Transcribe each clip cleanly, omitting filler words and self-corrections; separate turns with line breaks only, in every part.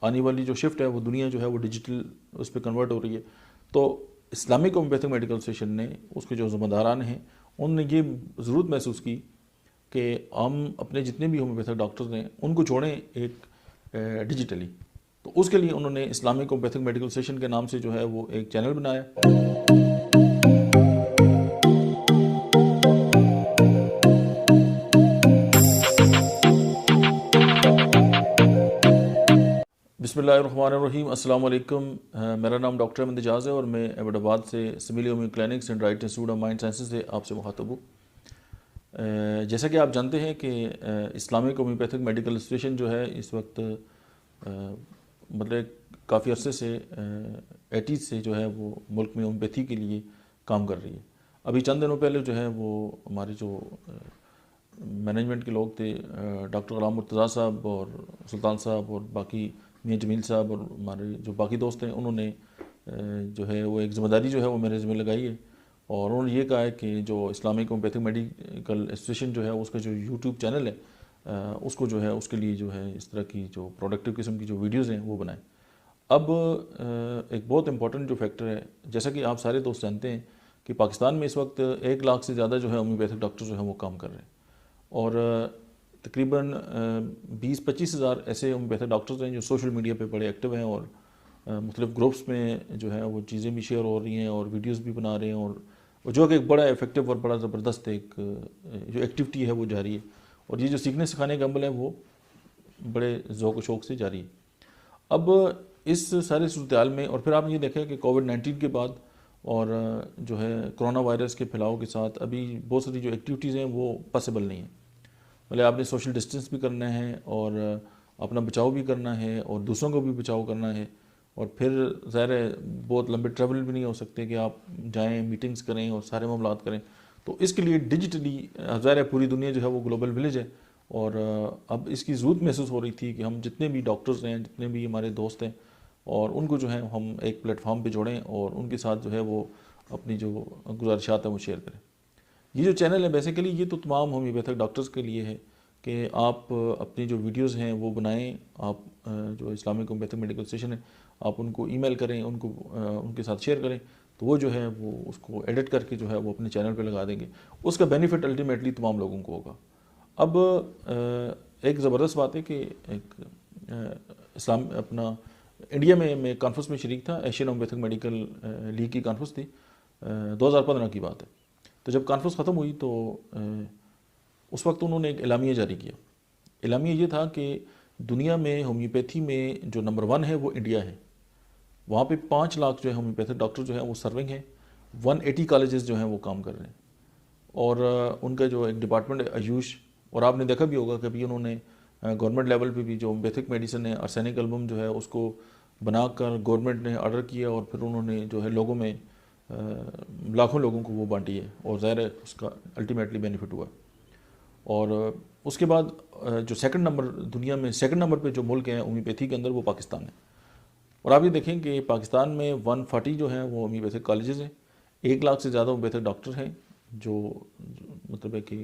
आने वाली जो शिफ्ट है वो दुनिया जो है वो डिजिटल उस पर कन्वर्ट हो रही है। तो इस्लामिक होम्योपैथिक मेडिकल एसोसिएशन ने, उसके जो ज़िम्मेदारान हैं, उन्होंने ये ज़रूरत महसूस की कि हम अपने जितने भी होम्योपैथिक डॉक्टर्स हैं उनको जोड़ें एक डिजिटली। तो उसके लिए उन्होंने इस्लामिक होम्योपैथिक मेडिकल एसोसिएशन के नाम से जो है वो एक चैनल बनाया। बिस्मिल्लाहिर्रहमानिर्रहीम, अस्सलाम वालेकुम। मेरा नाम डॉक्टर अहमद एजाज है और मैं एबटाबाद से simile homeo clinics and right institute of mind sciences से आपसे मुखातब हूँ। जैसा कि आप जानते हैं कि इस्लामिक होम्योपैथिक मेडिकल एसोसिएशन जो है इस वक्त मतलब काफ़ी अरसे से 80s से जो है वो मुल्क में होम्योपैथी के लिए काम कर रही है। अभी चंद दिनों पहले जो है वो हमारे जो मैनेजमेंट के लोग थे, डॉक्टर गुलाम मुर्तज़ा साहब और सुल्तान साहब और बाकी मियां जमील साहब और हमारे जो बाकी दोस्त हैं, उन्होंने जो है वो एक ज़िम्मेदारी जो है वो मेरे ज़िम्मे लगाई है। और उन्होंने ये कहा है कि जो इस्लामिक होम्योपैथिक मेडिकल एसोसिएशन जो है उसका जो यूट्यूब चैनल है, उसको जो है उसके लिए जो है इस तरह की जो प्रोडक्टिव किस्म की जो वीडियोज़ हैं वो बनाएं। अब एक बहुत इंपॉर्टेंट जो फैक्टर है, जैसा कि आप सारे दोस्त जानते हैं कि पाकिस्तान में इस वक्त 1 लाख से ज़्यादा जो है होम्योपैथिक डॉक्टर जो हैं वो काम कर रहे हैं। और तकरीबन 20-25 हज़ार ऐसे होम्योपैथिक डॉक्टर्स हैं जो सोशल मीडिया पे बड़े एक्टिव हैं और मुख्तलिफ ग्रुप्स में जो है वो चीज़ें भी शेयर हो रही हैं और वीडियोस भी बना रहे हैं, और जो कि एक बड़ा इफेक्टिव और बड़ा ज़बरदस्त एक जो एक्टिविटी है वो जारी है। और ये जो सीखने सिखाने का अमल है वो बड़े ज़ौक़ शौक़ से जारी है। अब इस सारे सूरत में और फिर आपने ये देखा कि कोविड-19 के बाद और जो है कोरोना वायरस के फैलाव के साथ अभी बहुत सारी जो एक्टिविटीज़ हैं वो पॉसिबल नहीं है। मतलब आपने सोशल डिस्टेंस भी करना है और अपना बचाव भी करना है और दूसरों को भी बचाव करना है। और फिर ज़ाहिर है बहुत लंबे ट्रैवल भी नहीं हो सकते कि आप जाएं, मीटिंग्स करें और सारे मामलात करें। तो इसके लिए डिजिटली ज़ाहिर है पूरी दुनिया जो है वो ग्लोबल विलेज है। और अब इसकी ज़रूरत महसूस हो रही थी कि हम जितने भी डॉक्टर्स हैं, जितने भी हमारे दोस्त हैं, और उनको जो है हम एक प्लेटफॉर्म पे जोड़ें और उनके साथ जो है वो अपनी जो गुजारिशात हैं वो शेयर करें। ये जो चैनल है बेसिकली ये तो तमाम होम्योपैथिक डॉक्टर्स के लिए है कि आप अपनी जो वीडियोस हैं वो बनाएं। आप जो इस्लामिक होम्योपैथिक मेडिकल एसोसिएशन है आप उनको ईमेल करें, उनको उनके साथ शेयर करें, तो वो जो है वो उसको एडिट करके जो है वो अपने चैनल पे लगा देंगे। उसका बेनिफिट अल्टीमेटली तमाम लोगों को होगा। अब एक ज़बरदस्त बात है कि एक इस्लाम अपना इंडिया में मैं कॉन्फ्रेंस में शरीक था, एशियन होम्योपैथिक मेडिकल लीग की कॉन्फ्रेंस थी, 2015 की बात है। तो जब कॉन्फ्रेंस ख़त्म हुई तो उस वक्त उन्होंने एक एलामिया जारी किया। एलामिया ये था कि दुनिया में होम्योपैथी में जो नंबर 1 है वो इंडिया है। वहाँ पे 5 लाख जो है होम्योपैथिक डॉक्टर जो है वो सर्विंग है, 180 कॉलेजेस जो हैं वो काम कर रहे हैं। और उनका जो एक डिपार्टमेंट है आयुष, और आपने देखा भी होगा कभी उन्होंने गवर्नमेंट लेवल पे भी जो होम्योपैथिक मेडिसिन है आर्सेनिक एल्बम जो है उसको बनाकर गवर्नमेंट ने ऑर्डर किया और फिर उन्होंने जो है लोगों में लाखों लोगों को वो बांटी है और ज़ाहिर है उसका अल्टीमेटली बेनिफिट हुआ। और उसके बाद जो सेकंड नंबर दुनिया में सेकंड नंबर पे जो मुल्क है होम्योपैथी के अंदर वो पाकिस्तान है। और आप ये देखें कि पाकिस्तान में 140 जो हैं वो होम्योपैथिक कॉलेजेस हैं, 1 लाख से ज़्यादा होम्योपैथिक डॉक्टर हैं जो मतलब है कि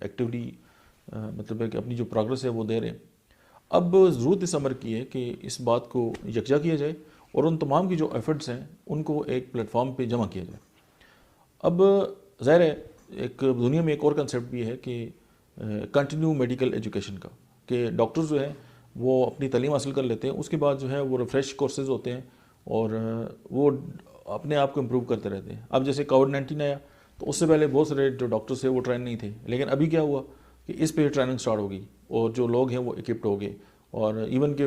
एक्टिवली मतलब है कि अपनी जो प्रोग्रेस है वो दे रहे हैं। अब ज़रूरत इस अमर की है कि इस बात को यकजा किया जाए और उन तमाम की जो एफर्ट्स हैं उनको एक प्लेटफॉर्म पे जमा किया जाए। अब ज़ाहिर है एक दुनिया में एक और कंसेप्ट भी है कि कंटिन्यू मेडिकल एजुकेशन का, कि डॉक्टर्स जो है वो अपनी तालीम हासिल कर लेते हैं, उसके बाद जो है वो रिफ्रेश कोर्सेज होते हैं और वो अपने आप को इम्प्रूव करते रहते हैं। अब जैसे कोविड-19 आया तो उससे पहले बहुत सारे जो डॉक्टर्स थे वो ट्रेन नहीं थे, लेकिन अभी क्या हुआ कि इस पे ट्रेनिंग स्टार्ट हो गई और जो लोग हैं वो इक्विप्ड हो गए और इवन के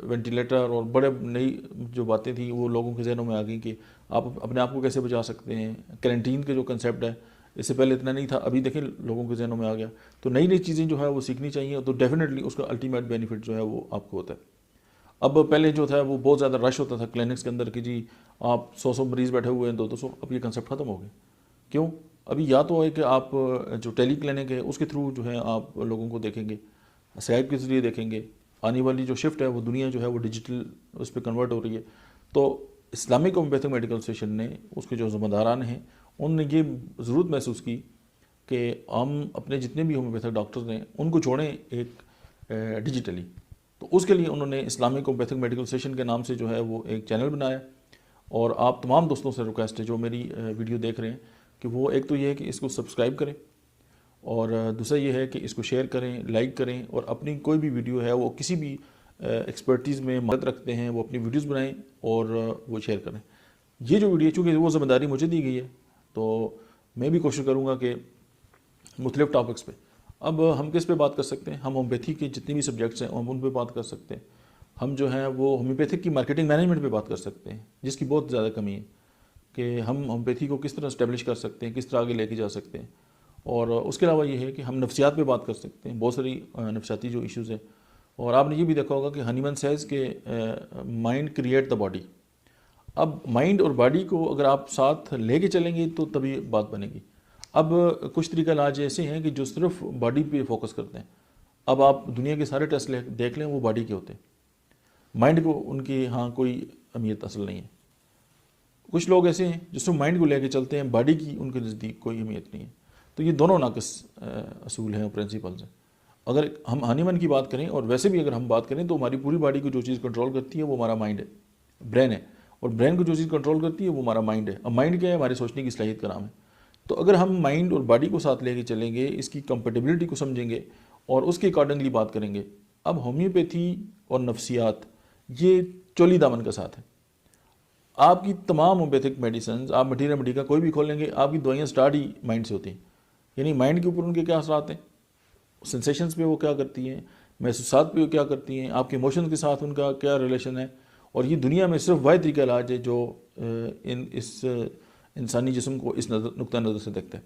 वेंटिलेटर और बड़े नई जो बातें थी वो लोगों के जहनों में आ गई कि आप अपने आप को कैसे बचा सकते हैं। कैरेंटीन के जो कंसेप्ट है इससे पहले इतना नहीं था, अभी देखें लोगों के जहनों में आ गया। तो नई नई चीज़ें जो है वो सीखनी चाहिए, तो डेफिनेटली उसका अल्टीमेट बेनिफिट जो है वो आपको होता है। अब पहले जो था वो बहुत ज़्यादा रश होता था क्लिनिक्स के अंदर कि जी आप 100 मरीज़ बैठे हुए हैं, 200। अब ये कंसेप्ट ख़त्म हो गए। क्यों? अभी या तो है कि आप जो टेली क्लिनिक है उसके थ्रू जो है आप लोगों को देखेंगे, स्काइप के ज़रिए देखेंगे। आने वाली जो शिफ्ट है वो दुनिया जो है वो डिजिटल उस पर कन्वर्ट हो रही है। तो इस्लामिक होम्योपैथिक मेडिकल एसोसिएशन ने, उसके जो ज़िम्मेदारान हैं, उन्होंने ये ज़रूरत महसूस की कि हम अपने जितने भी होम्योपैथिक डॉक्टर्स हैं उनको जोड़ें एक डिजिटली। तो उसके लिए उन्होंने इस्लामिक होम्योपैथिक मेडिकल सेशन के नाम से जो है वो एक चैनल बनाया। और आप तमाम दोस्तों से रिक्वेस्ट है जो मेरी वीडियो देख रहे हैं कि वो एक तो ये है कि इसको सब्सक्राइब करें, और दूसरा ये है कि इसको शेयर करें, लाइक करें, और अपनी कोई भी वीडियो है वो किसी भी एक्सपर्टीज़ में मदद रखते हैं वो अपनी वीडियोस बनाएं और वो शेयर करें। ये जो वीडियो, चूँकि वो ज़िम्मेदारी मुझे दी गई है, तो मैं भी कोशिश करूँगा कि मुख्तलिफ टॉपिक्स पे, अब हम किस पे बात कर सकते हैं, हम होम्योपैथी के जितने भी सब्जेक्ट्स हैं हम उन पे बात कर सकते हैं। हम जो है वो होम्योपैथिक की मार्केटिंग मैनेजमेंट पे बात कर सकते हैं, जिसकी बहुत ज़्यादा कमी है, कि हम होम्योपैथी को किस तरह इस्टेब्लिश कर सकते हैं, किस तरह आगे लेके जा सकते हैं। और उसके अलावा ये है कि हम नफ्सियात पे बात कर सकते हैं, बहुत सारी नफ्सियाती जो इश्यूज़ है। और आपने ये भी देखा होगा कि हनीमन सेज के माइंड क्रिएट द बॉडी। अब माइंड और बॉडी को अगर आप साथ लेके चलेंगे तो तभी बात बनेगी। अब कुछ तरीका इलाज ऐसे हैं कि जो सिर्फ बॉडी पे फोकस करते हैं। अब आप दुनिया के सारे टेस्ट देख लें, वो बॉडी के होते हैं, माइंड को उनकी यहाँ कोई अहमियत असल नहीं है। कुछ लोग ऐसे हैं जो सिर्फ माइंड को लेके चलते हैं, बॉडी की उनके नज़दीक कोई अहमियत नहीं है। तो ये दोनों नाक़िस असूल हैं और प्रिंसिपल्स हैं। अगर हम हनीमन की बात करें और वैसे भी अगर हम बात करें तो हमारी पूरी बॉडी को जो चीज़ कंट्रोल करती है वो हमारा माइंड है, ब्रेन है, और ब्रेन को जो चीज़ कंट्रोल करती है वो हमारा माइंड है। अब माइंड क्या है? हमारे सोचने की सलाहियत का नाम है। तो अगर हम माइंड और बॉडी को साथ लेके चलेंगे, इसकी कंपेटिबिलिटी को समझेंगे और उसके अकॉर्डिंगली बात करेंगे। अब होम्योपैथी और नफ्सियात ये चोली दामन का साथ है। आपकी तमाम होम्योपैथिक मेडिसिन, आप मटीरियल मेडिका कोई भी खोलेंगे, आपकी दवाइयाँ स्टार्ट ही माइंड से होती हैं। यानी माइंड के ऊपर उनके क्या असरात हैं, सेंसेशंस पे वो क्या करती हैं, महसूसात पे वो क्या करती हैं, आपके इमोशंस के साथ उनका क्या रिलेशन है। और ये दुनिया में सिर्फ वाहिद तरीका इलाज है जो इस इंसानी जिस्म को इस नुक्ता नज़र से देखता है।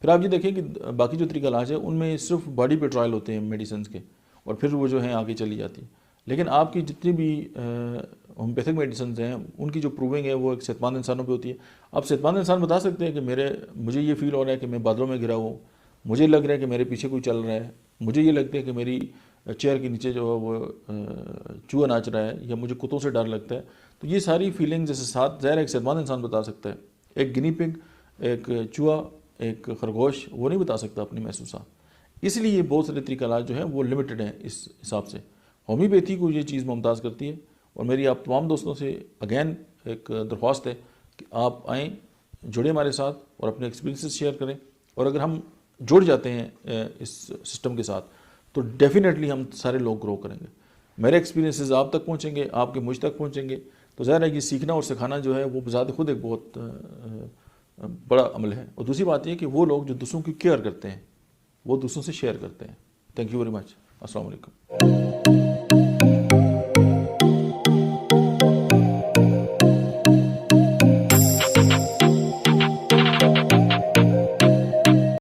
फिर आप ये देखें कि बाकी जो तरीका इलाज है उनमें सिर्फ बॉडी पे ट्रायल होते हैं मेडिसिन के, और फिर वो जो है आगे चली जाती है। लेकिन आपकी जितनी भी होम्योपैथिक मेडिसिन हैं उनकी जो प्रूविंग है वो एक सेहतमंद इंसानों पे होती है। आप सेहतमंद इंसान बता सकते हैं कि मुझे ये फील हो रहा है कि मैं बादलों में गिरा हूँ, मुझे लग रहा है कि मेरे पीछे कोई चल रहा है, मुझे ये लगता है कि मेरी चेयर के नीचे जो है वो चूहा नाच रहा है, या मुझे कुत्तों से डर लगता है। तो ये सारी फीलिंग जैसे साथ ज़ाहिर एक सेहतमंद इंसान बता सकता है। एक गिनी पिग, एक चूहा, एक खरगोश वो नहीं बता सकता अपनी महसूसात। इसलिए बहुत सारे तरीका इलाज जो है वो लिमिटेड हैं इस हिसाब से। होम्योपैथी को ये चीज़ मुमताज़ करती है। और मेरी आप तमाम दोस्तों से अगेन एक दरख्वास्त है कि आप आएँ, जुड़े हमारे साथ और अपने एक्सपीरियंसेस शेयर करें। और अगर हम जुड़ जाते हैं इस सिस्टम के साथ तो डेफिनेटली हम सारे लोग ग्रो करेंगे। मेरे एक्सपीरियंसेस आप तक पहुँचेंगे, आपके मुझ तक पहुँचेंगे। तो ज़ाहिर है कि सीखना और सिखाना जो है वो बज़ात खुद एक बहुत बड़ा अमल है। और दूसरी बात यह कि वो लोग जो दूसरों की केयर करते हैं वो दूसरों से शेयर करते हैं। Thank you very much. अस्सलाम वालेकुम।